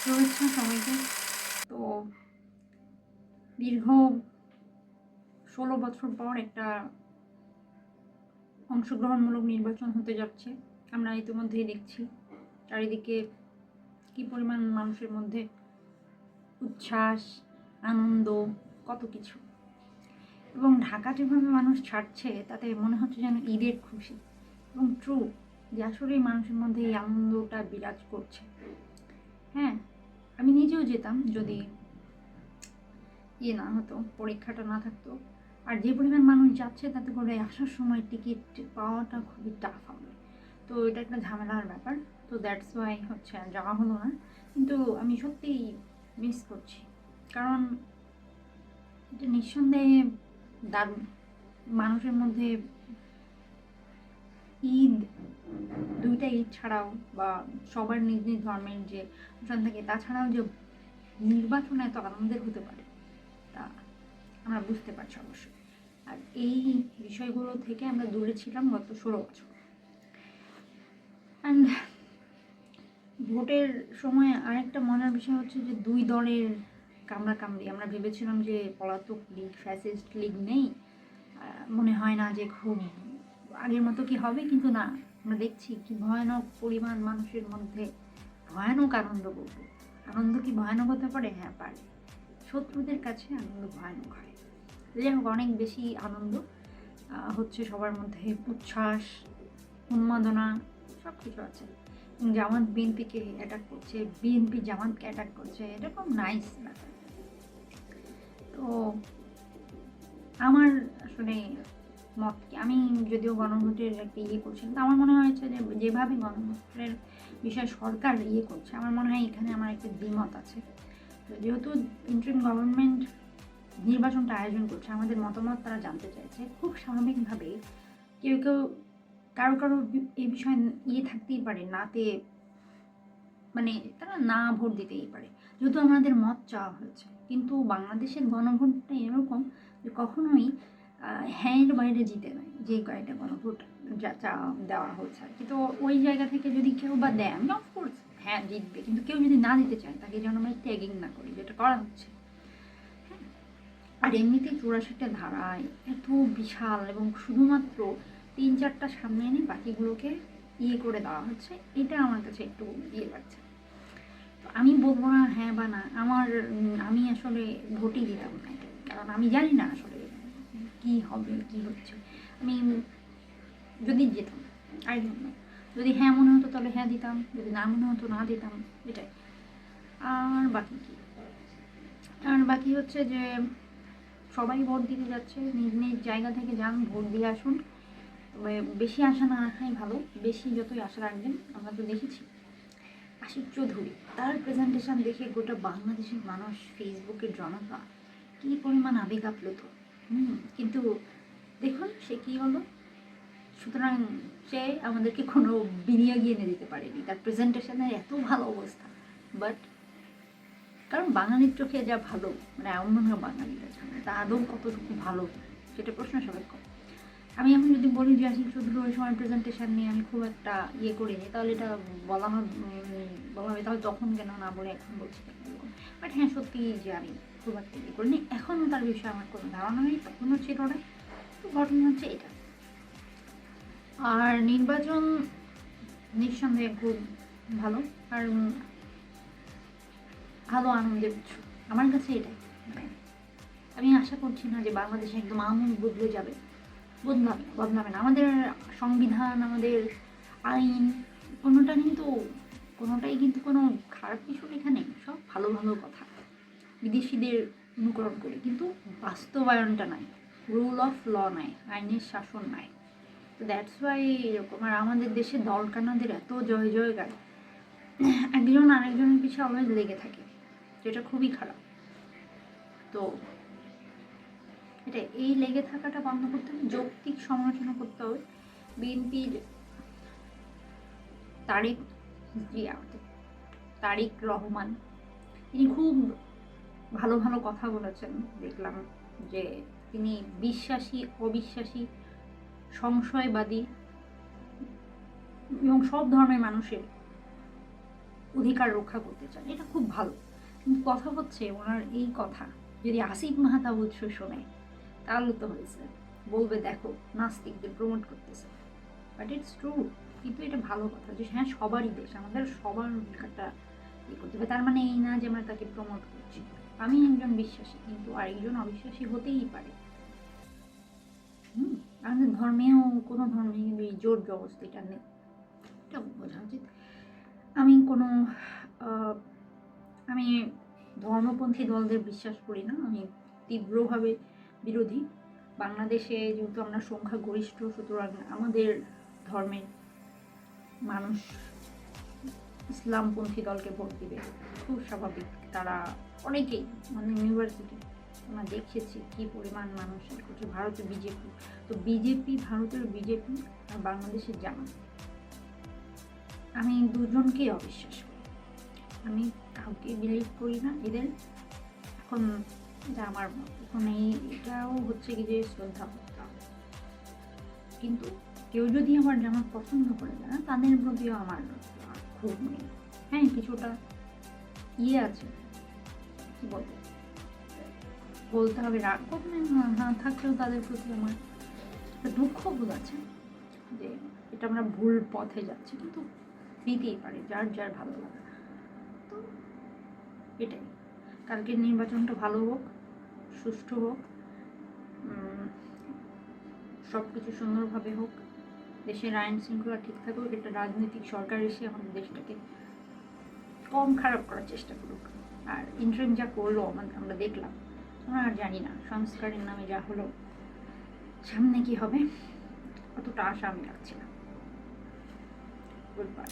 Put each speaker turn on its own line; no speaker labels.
শুভেচ্ছা সবাইকে। তো দীর্ঘ ১৬ বছর পর একটা অংশগ্রহণমূলক নির্বাচন হতে যাচ্ছে। আমরা ইতিমধ্যেই দেখছি চারিদিকে কি পরিমাণ মানুষের মধ্যে উচ্ছ্বাস, আনন্দ, কত কিছু। এবং ঢাকা যেভাবে মানুষ ছাড়ছে তাতে মনে হচ্ছে যেন ঈদের খুশি। এবং ট্রু যে আসলেই মানুষের মধ্যে এই আনন্দটা বিরাজ করছে। হ্যাঁ, আমি নিজেও যেতাম যদি না হতো, পরীক্ষাটা না থাকতো। আর যে পরিমাণ মানুষ যাচ্ছে তাতে করে আসার সময় টিকিট পাওয়াটা খুবই টাফ হবে। তো এটা একটা ঝামেলার ব্যাপার। তো দ্যাটস ওয়াই হচ্ছে আর যাওয়া হলো না। কিন্তু আমি সত্যিই মিস করছি, কারণ এটা নিঃসন্দেহে দারুণ। মানুষের মধ্যে ঈদ, দুইটা ঈদ ছাড়াও বা সবার নিজ নিজ ধর্মের যে অনুষ্ঠান থাকে তাছাড়াও যে নির্বাচন এত আনন্দের হতে পারে তা আমরা বুঝতে পারছি অবশ্যই। আর এই বিষয়গুলো থেকে আমরা দূরে ছিলাম গত 16 বছর। অ্যান্ড ভোটের সময় আরেকটা মজার বিষয় হচ্ছে যে দুই দলের কামড়াকামড়ি। আমরা ভেবেছিলাম যে পলাতক লীগ, ফ্যাসিস্ট লীগ নেই, মনে হয় না যে খুব আগের মতো কি হবে, কিন্তু না, আমরা দেখছি কি ভয়ানক পরিমাণ মানুষের মধ্যে ভয়ানক আনন্দ বলবো। আনন্দ কি ভয়ানক হতে পারে? হ্যাঁ পারে। শত্রুদের কাছে আনন্দ ভয়ানক হয়। যাই হোক, অনেক বেশি আনন্দ হচ্ছে সবার মধ্যে, উচ্ছ্বাস, উন্মাদনা, সব কিছু আছে। জামাত বিএনপিকে অ্যাটাক করছে, বিএনপি জামাতকে অ্যাটাক করছে, এটা খুব নাইস ব্যাপার। তো আমার আসলে মত কি, আমি যদিও গণভোটের একটা করছি, কিন্তু আমার মনে হয়েছে যে যেভাবে গণভোটের বিষয়ে সরকার করছে, আমার মনে হয় এখানে আমার একটা দ্বিমত আছে। তো যেহেতু ইন্টারিম গভর্নমেন্ট নির্বাচনটা আয়োজন করছে, আমাদের মতামত তারা জানতে চাইছে, খুব স্বাভাবিকভাবেই কেউ কেউ কারো কারো এই বিষয়ে থাকতেই পারে, নাতে মানে তারা না ভোট দিতেই পারে, যেহেতু আমাদের মত চাওয়া হয়েছে। কিন্তু বাংলাদেশের গণভোটটা এরকম যে কখনোই হ্যাঁর বাইরে জিতে নেয়, যে কয়েকটা গণভোট যা দেওয়া হয়েছে আর কি। তো ওই জায়গা থেকে যদি কেউ বা দেয়, আমি অফকোর্স হ্যাঁ জিতবে, কিন্তু কেউ যদি না দিতে চায় তাকে যেন আমরা ট্যাগিং না করি, যেটা করা হচ্ছে। আর এমনিতে 84টা ধারায় এত বিশাল, এবং শুধুমাত্র 3-4টা সামনে এনে বাকিগুলোকে করে দেওয়া হচ্ছে, এটা আমার কাছে একটু লাগছে। তো আমি বলবো না হ্যাঁ বা না, আমি আসলে ভোটই দিতাম না, কারণ আমি জানি না আসলে কি হবে কি হচ্ছে। আমি যদি যেতাম, আই ডোন্ট নো, যদি হ্যাঁ মনে হতো তাহলে হ্যাঁ দিতাম, যদি না মনে হতো না দিতাম, এটাই। আর বাকি কি, আর বাকি হচ্ছে যে সবাই ভোট দিতে যাচ্ছে, নিজ নিজ জায়গা থেকে যান, ভোট দিয়ে আসুন। তবে বেশি আশা না রাখাই ভালো। বেশি যতই আশা রাখবেন, আমরা তো দেখেছি আশিক চৌধুরী, তার প্রেজেন্টেশন দেখে গোটা বাংলাদেশের মানুষ, ফেসবুকের জনতা কী পরিমাণ আবেগ আপ্লুত। কিন্তু দেখুন সে কী হলো। সুতরাং সে আমাদেরকে কোনো বিনিয়োগই এনে দিতে পারেনি, তার প্রেজেন্টেশনের এত ভালো অবস্থা। বাট কারণ বাঙালির চোখে যা ভালো, মানে অন্য বাঙালিরা তা আদৌ কতটুকু ভালো, সেটা প্রশ্ন সবাই করে। আমি এখন যদি বলি যে আশিক চৌধুরী ওই সময় প্রেজেন্টেশন নিয়ে আমি খুব একটা করিনি, তাহলে এটা বলা হবে তাহলে তখন কেন না বলে এখন বলছি কেন এরকম। বাট হ্যাঁ, সত্যি যে আমি খুব একটা করিনি, এখনও তার বিষয়ে আমার কোনো ধারণা নেই, তখনও ছিল না। তো ঘটনা হচ্ছে এটা। আর নির্বাচন নিঃসন্দেহে খুব ভালো, আর ভালো আনন্দের উৎস আমার কাছে এটাই। মানে আমি আশা করছি না যে বাংলাদেশে একদম আমূল বদলে যাবে, বদলাবে না। আমাদের সংবিধান, আমাদের আইন, কোনোটাই কিন্তু কোনো খারাপ কিছু লেখা নেই, সব ভালো ভালো কথা বিদেশিদের অনুকরণ করে, কিন্তু বাস্তবায়নটা নাই, রুল অফ ল নাই, আইনের শাসন নাই। তো দ্যাটস ওয়াই এরকম। আর আমাদের দেশে দলকানাদের এত জয় জয়গান, একজন আরেকজনের পিছিয়ে অলওয়েজ লেগে থাকে, যেটা খুবই খারাপ। তো এটা এই লেগে থাকাটা বন্ধ করতে হবে, যৌক্তিক সমালোচনা করতে হবে। বিএনপির তারেক রহমান, তিনি খুব ভালো ভালো কথা বলেছেন। দেখলাম যে তিনি বিশ্বাসী, অবিশ্বাসী, সংশয়বাদী এবং সব ধর্মের মানুষের অধিকার রক্ষা করতে চান, এটা খুব ভালো। কিন্তু কথা হচ্ছে ওনার এই কথা যদি আসিফ মাহতাবুদ শোনে তাহলে তো হয়েছে, বলবে দেখো নাস্তিকদের প্রমোট করতেছে। বাট ইটস ট্রু, কিন্তু এটা ভালো কথা যে হ্যাঁ সবারই দেশ, আমাদের সবার অধিকারটা ইয়ে করতে হবে। তার মানে এই না যে আমরা তাকে প্রমোট করছি। আমি একজন বিশ্বাসী, কিন্তু আরেকজন অবিশ্বাসী হতেই পারে। আমাদের ধর্মেও কোনো ধর্মে এই জোর জবরদস্তিটা নেই, এটা বোঝা উচিত। আমি কোনো আমি ধর্মপন্থী দলদের বিশ্বাস করি না, আমি তীব্রভাবে বিরোধী। বাংলাদেশে যেহেতু আমরা সংখ্যাগরিষ্ঠ, সুতরাং আমাদের ধর্মের মানুষ ইসলামপন্থী দলকে ভোট দিবে, খুব স্বাভাবিক। তারা অনেকেই মানে ইউনিভার্সিটি আমরা দেখেছি কি পরিমাণ মানুষ করছে। ভারতে বিজেপি, তো বিজেপি, ভারতের বিজেপি আর বাংলাদেশের জামাত, আমি দুজনকেই অবিশ্বাস করি। আমি কাউকে বিলিভ করি না এদের। এখন এটা আমার মত, এখন এটাও হচ্ছে কি যে শ্রদ্ধা করতে হবে। কিন্তু কেউ যদি আমার জামাত পছন্দ করে না, তাদের প্রতিও আমার খুব নেই। হ্যাঁ কিছুটা ইয়ে আছে, কি বলবো, বলতে হবে রাগ করবে না থাকলেও তাদের প্রতি আমার একটা দুঃখ বোধ আছে যে এটা আমরা ভুল পথে যাচ্ছি। কিন্তু দিতেই পারে যার যার ভালো লাগে। তো এটাই, কালকের নির্বাচনটা ভালো হোক, সুষ্ঠু হোক, সব কিছু সুন্দরভাবে হোক, দেশের আইন শৃঙ্খলা ঠিক থাকুক। একটা রাজনৈতিক সরকার এসে আমাদের দেশটাকে কম খারাপ করার চেষ্টা করুক। আর ইন্টারিম যা করলো আমরা দেখলাম, আমরা আর জানি না সংস্কারের নামে যা হলো, সামনে কি হবে অতটা আশা আমি রাখছি না। Good bye.